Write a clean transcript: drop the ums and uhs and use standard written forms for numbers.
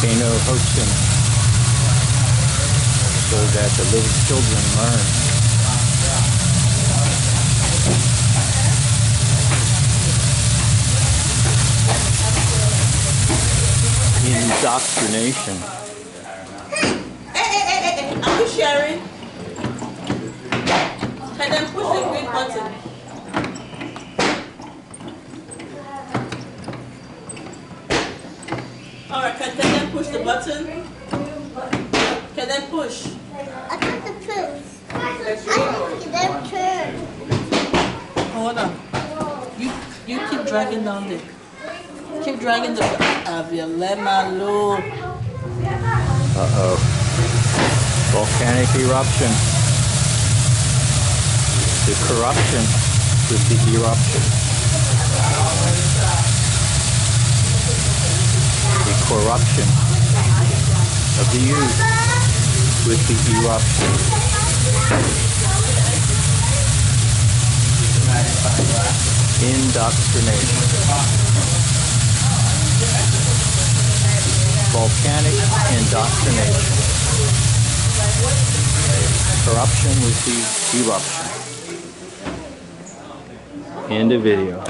Volcano Hoaxing, so that the little children learn. Indoctrination. Hey, are you sharing? And then push the green button. Alright, can then push the button? Can then push? I got the push. I can turn. Hold on. You keep dragging down there. Keep dragging the Avialema. Uh-oh. Volcanic eruption. The corruption with the eruption. The corruption of the youth with the eruption. Indoctrination. Volcanic indoctrination. Corruption with the eruption. End of video.